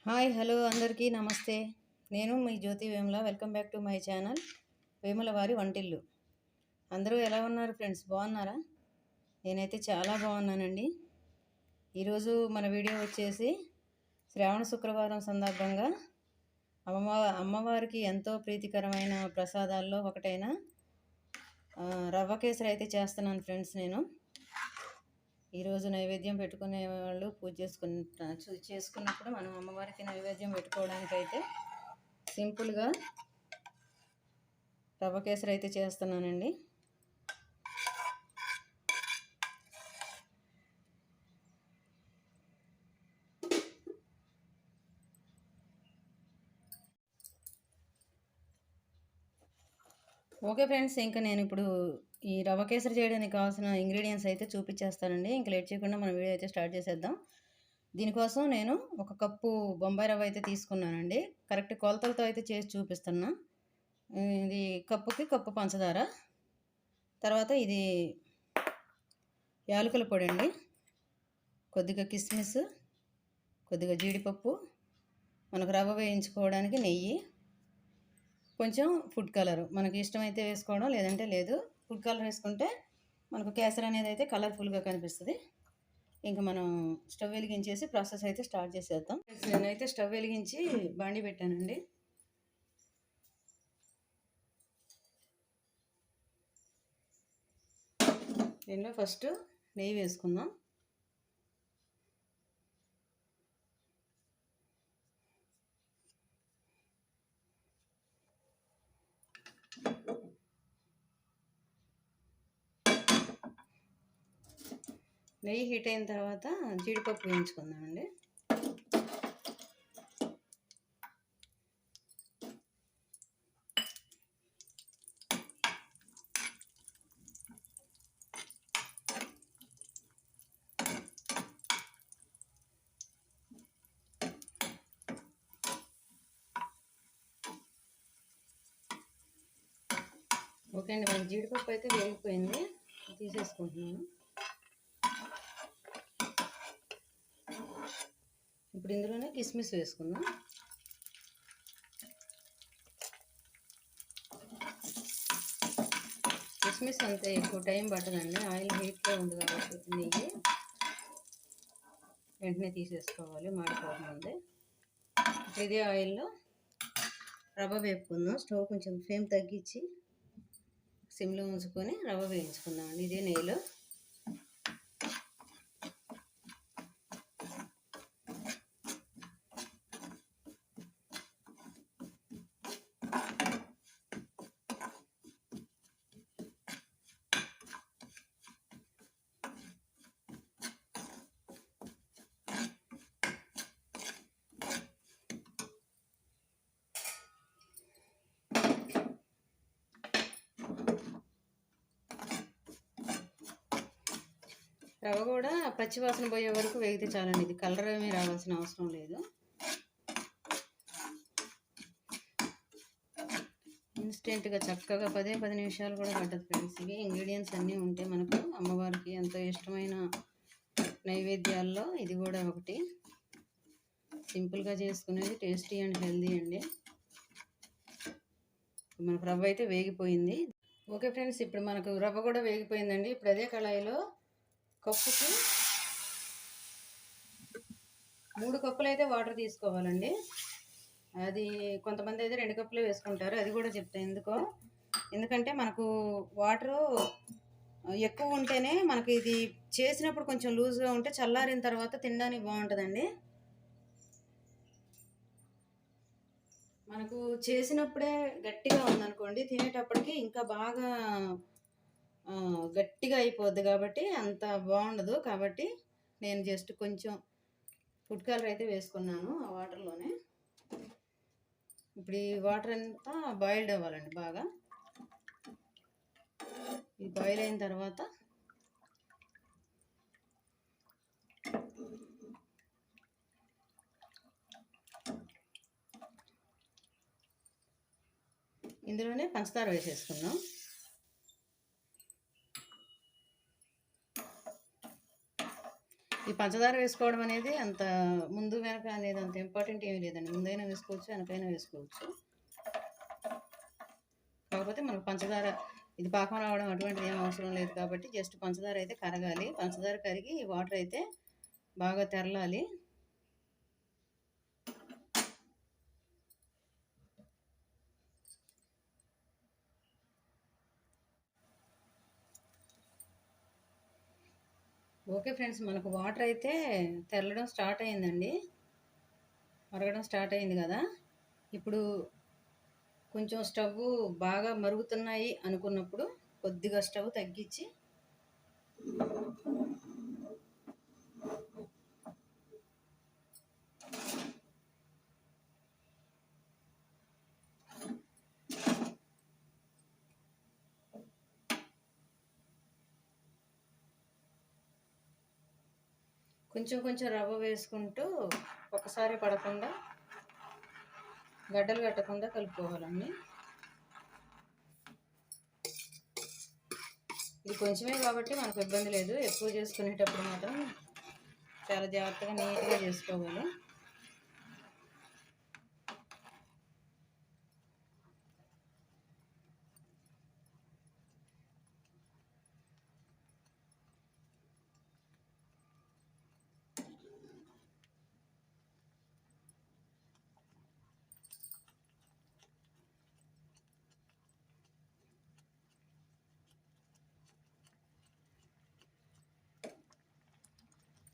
Hi hello అందరికీ నమస్తే. నేను మీ Jyothi Vemula. Welcome back to my channel Vemula వారి వంటిల్లు. అందరూ ఎలా ఉన్నారు ఫ్రెండ్స్? బాగున్నారా? నేనైతే చాలా బాగున్నానండి. ఈరోజు మన వీడియో వచ్చేసి శ్రావణ శుక్రవారం సందర్భంగా అమ్మవారికి ఎంతో ప్రీతికరమైన ప్రసాదాల్లో ఒకటైన రవ్వ కేసరి అయితే చేస్తున్నాను ఫ్రెండ్స్. నేను ఈరోజు నైవేద్యం పెట్టుకునే వాళ్ళు పూజ చేసుకున్నప్పుడు మనం అమ్మవారికి నైవేద్యం పెట్టుకోవడానికైతే సింపుల్గా రవ్వ కేసరి అయితే చేస్తున్నానండి. ఓకే ఫ్రెండ్స్, ఇంకా నేను ఇప్పుడు ఈ రవ్వ కేసరి చేయడానికి కావాల్సిన ఇంగ్రీడియంట్స్ అయితే చూపించేస్తానండి. ఇంకా లేట్ చేయకుండా మన వీడియో అయితే స్టార్ట్ చేసేద్దాం. దీనికోసం నేను ఒక కప్పు బొంబాయి రవ్వ అయితే తీసుకున్నానండి. కరెక్ట్ కొలతలతో అయితే చేసి చూపిస్తున్నా. ఇది కప్పుకి కప్పు పంచదార, తర్వాత ఇది యాలకుల పొడి అండి, కొద్దిగా కిస్మిస్, కొద్దిగా జీడిపప్పు, మనకు రవ్వ వేయించుకోవడానికి నెయ్యి, కొంచెం ఫుడ్ కలర్ మనకి ఇష్టమైతే వేసుకోవడం, లేదంటే లేదు. ఫుడ్ కలర్ వేసుకుంటే మనకు కేసరి అనేది అయితే కలర్ఫుల్గా కనిపిస్తుంది. ఇంకా మనం స్టవ్ వెలిగించేసి ప్రాసెస్ అయితే స్టార్ట్ చేసేద్దాం. నేనైతే స్టవ్ వెలిగించి బాండి పెట్టానండి. దీనిలో ఫస్ట్ నెయ్యి వేసుకుందాం. నెయ్యి హీట్ అయిన తర్వాత జీడిపప్పు వేయించుకుందామండి. ఓకే అండి, మనకి జీడిపప్పు అయితే వేగిపోయింది, తీసేసుకుంటున్నాను. ఇప్పుడు ఇందులోనే కిస్మిస్ వేసుకుందాం. కిస్మిస్ అంతే ఎక్కువ టైం పట్టదండి, ఆయిల్ హీట్గా ఉంది కాబట్టి నెయ్యి వెంటనే తీసేసుకోవాలి మాడిపోకముందే. ఇదే ఆయిల్లో రవ్వ వేపుకుందాం. స్టవ్ కొంచెం ఫ్లేమ్ తగ్గించి సిమ్లో ఉంచుకొని రవ్వ వేయించుకుందామండి ఇదే నెయ్యిలో. రవ్వ కూడా పచ్చివాసన పోయే వరకు వేగితే చాలండి. ఇది కలర్ ఏమీ రావాల్సిన అవసరం లేదు. ఇన్స్టెంట్గా చక్కగా 10 నిమిషాలు కూడా పట్టదు ఫ్రెండ్స్. ఇవి ఇంగ్రీడియంట్స్ అన్నీ ఉంటే మనకు అమ్మవారికి ఎంతో ఇష్టమైన నైవేద్యాల్లో ఇది కూడా ఒకటి. సింపుల్గా చేసుకునేది, టేస్టీ అండ్ హెల్దీ అండి. మనకు రవ్వ అయితే వేగిపోయింది. ఓకే ఫ్రెండ్స్, ఇప్పుడు మనకు రవ్వ కూడా వేగిపోయిందండి. ఇప్పుడు అదే కళాయిలో కప్పుకి 3 కప్పులు అయితే వాటర్ తీసుకోవాలండి. అది కొంతమంది అయితే 2 కప్పులు వేసుకుంటారు, అది కూడా చెప్తాను ఎందుకంటే మనకు వాటరు ఎక్కువ ఉంటేనే మనకి ఇది చేసినప్పుడు కొంచెం లూజ్గా ఉంటే చల్లారిన తర్వాత తినడానికి బాగుంటుందండి. మనకు చేసినప్పుడే గట్టిగా ఉందనుకోండి, తినేటప్పటికి ఇంకా బాగా గట్టిగా అయిపోద్ది కాబట్టి అంత బాగుండదు. కాబట్టి నేను జస్ట్ కొంచెం ఫుడ్ కలర్ అయితే వేసుకున్నాను ఆ వాటర్లోనే. ఇప్పుడు ఈ వాటర్ అంతా బాయిల్డ్ అవ్వాలండి బాగా. ఇది బాయిల్ అయిన తర్వాత ఇందులోనే పంచదార వేసేసుకుందాం. ఈ పంచదార వేసుకోవడం అనేది అంత ముందు వెనక అనేది అంత ఇంపార్టెంట్ ఏమీ లేదండి. ముందైనా వేసుకోవచ్చు, వెనకైనా వేసుకోవచ్చు. కాకపోతే మనకు పంచదార ఇది పాకం రావడం అటువంటిది ఏం అవసరం లేదు కాబట్టి జస్ట్ పంచదార అయితే కరగాలి. పంచదార కరిగి వాటర్ అయితే బాగా తెరలాలి. ఓకే ఫ్రెండ్స్, మనకు వాటర్ అయితే తెరలడం స్టార్ట్ అయిందండి, మరగడం స్టార్ట్ అయింది కదా. ఇప్పుడు కొంచెం స్టవ్ బాగా మరుగుతున్నాయి అనుకున్నప్పుడు కొద్దిగా స్టవ్ తగ్గించి కొంచెం కొంచెం రవ్వ వేసుకుంటూ ఒకసారి పడకుండా గడ్డలు కట్టకుండా కలుపుకోవాలండి. ఇది కొంచెమే కాబట్టి మనకు ఇబ్బంది లేదు. ఎక్కువ చేసుకునేటప్పుడు మాత్రం చాలా జాగ్రత్తగా నీట్గా చేసుకోవాలి.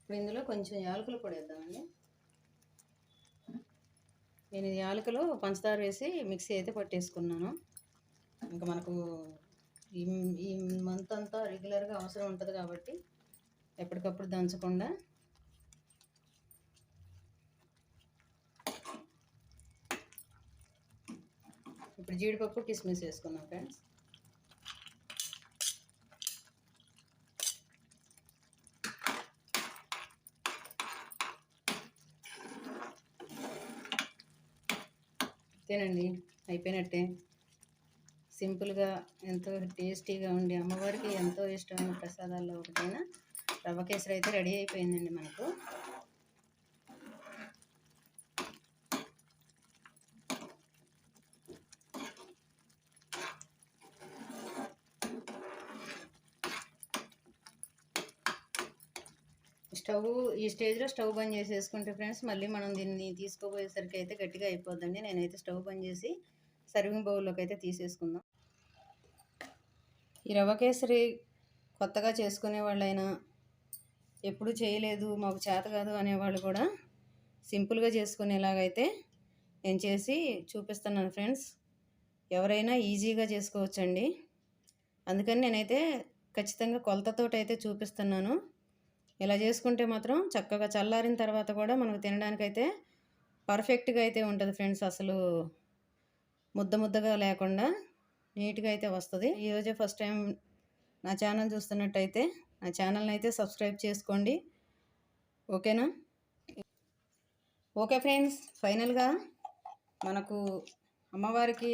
ఇప్పుడు ఇందులో కొంచెం యాలకులు పొడి వేద్దామండి. నేను యాలకులు పంచదార వేసి మిక్సీ అయితే పట్టేసుకున్నాను. ఇంకా మనకు ఈ మంత్ అంతా రెగ్యులర్గా అవసరం ఉంటుంది కాబట్టి ఎప్పటికప్పుడు దంచకుండా ఇప్పుడు జీడిపప్పు కిస్మిస్ వేసుకున్నాం ఫ్రెండ్స్. అంతేనండి, అయిపోయినట్టే. సింపుల్గా ఎంతో టేస్టీగా ఉండి అమ్మవారికి ఎంతో ఇష్టమైన ప్రసాదాల్లో ఒకటైన రవ్వ కేసరి అయితే రెడీ అయిపోయిందండి మనకు. ఈ స్టేజ్లో స్టవ్ బంద్ చేసేసుకుంటే ఫ్రెండ్స్ మళ్ళీ మనం దీన్ని తీసుకోపోయేసరికి అయితే గట్టిగా అయిపోద్దండి. నేనైతే స్టవ్ బంద్ చేసి సర్వింగ్ బౌల్లోకి అయితే తీసేసుకుందాం. ఈ రవ్వ కేసరి కొత్తగా చేసుకునే వాళ్ళైనా, ఎప్పుడు చేయలేదు మాకు చేత కాదు అనేవాళ్ళు కూడా సింపుల్గా చేసుకునేలాగైతే నేను చేసి చూపిస్తున్నాను ఫ్రెండ్స్. ఎవరైనా ఈజీగా చేసుకోవచ్చండి. అందుకని నేనైతే ఖచ్చితంగా కొలతతోటి అయితే చూపిస్తున్నాను. ఇలా చేసుకుంటే మాత్రం చక్కగా చల్లారిన తర్వాత కూడా మనకు తినడానికైతే పర్ఫెక్ట్గా అయితే ఉంటుంది ఫ్రెండ్స్. అసలు ముద్దగా లేకుండా నీట్గా అయితే వస్తుంది. ఈరోజే ఫస్ట్ టైం నా ఛానల్ చూస్తున్నట్టయితే నా ఛానల్ని అయితే సబ్స్క్రైబ్ చేసుకోండి, ఓకేనా. ఓకే ఫ్రెండ్స్, ఫైనల్గా మనకు అమ్మవారికి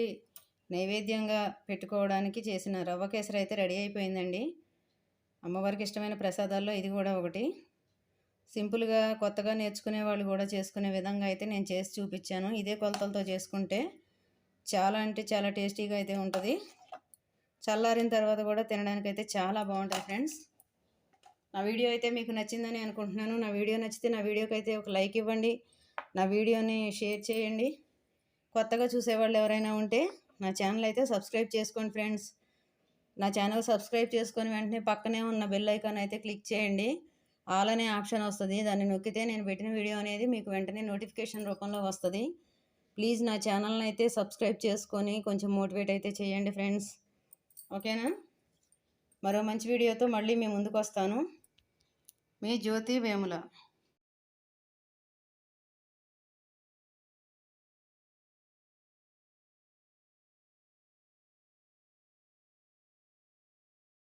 నైవేద్యంగా పెట్టుకోవడానికి చేసిన రవ్వ కేసరి అయితే రెడీ అయిపోయిందండి. అమ్మవారికి ఇష్టమైన ప్రసాదాల్లో ఇది కూడా ఒకటి. సింపుల్గా కొత్తగా నేర్చుకునే వాళ్ళు కూడా చేసుకునే విధంగా అయితే నేను చేసి చూపించాను. ఇదే కొలతలతో చేసుకుంటే చాలా అంటే చాలా టేస్టీగా అయితే ఉంటుంది. చల్లారిన తర్వాత కూడా తినడానికి అయితే చాలా బాగుంటుంది ఫ్రెండ్స్. నా వీడియో అయితే మీకు నచ్చిందని అనుకుంటున్నాను. నా వీడియో నచ్చితే నా వీడియోకి అయితే ఒక లైక్ ఇవ్వండి, నా వీడియోని షేర్ చేయండి. కొత్తగా చూసేవాళ్ళు ఎవరైనా ఉంటే నా ఛానల్ అయితే సబ్స్క్రైబ్ చేసుకోండి ఫ్రెండ్స్. నా ఛానల్ సబ్స్క్రైబ్ చేసుకొని వెంటనే పక్కనే ఉన్న బెల్ ఐకాన్ అయితే క్లిక్ చేయండి. ఆల్ అనే ఆప్షన్ వస్తుంది, దాన్ని నొక్కితే నేను పెట్టిన వీడియో అనేది మీకు వెంటనే నోటిఫికేషన్ రూపంలో వస్తుంది. ప్లీజ్ నా ఛానల్ని అయితే సబ్స్క్రైబ్ చేసుకొని కొంచెం మోటివేట్ అయితే చేయండి ఫ్రెండ్స్, ఓకేనా. మరో మంచి వీడియోతో మళ్ళీ మీ ముందుకు వస్తాను. మీ జ్యోతి వేముల.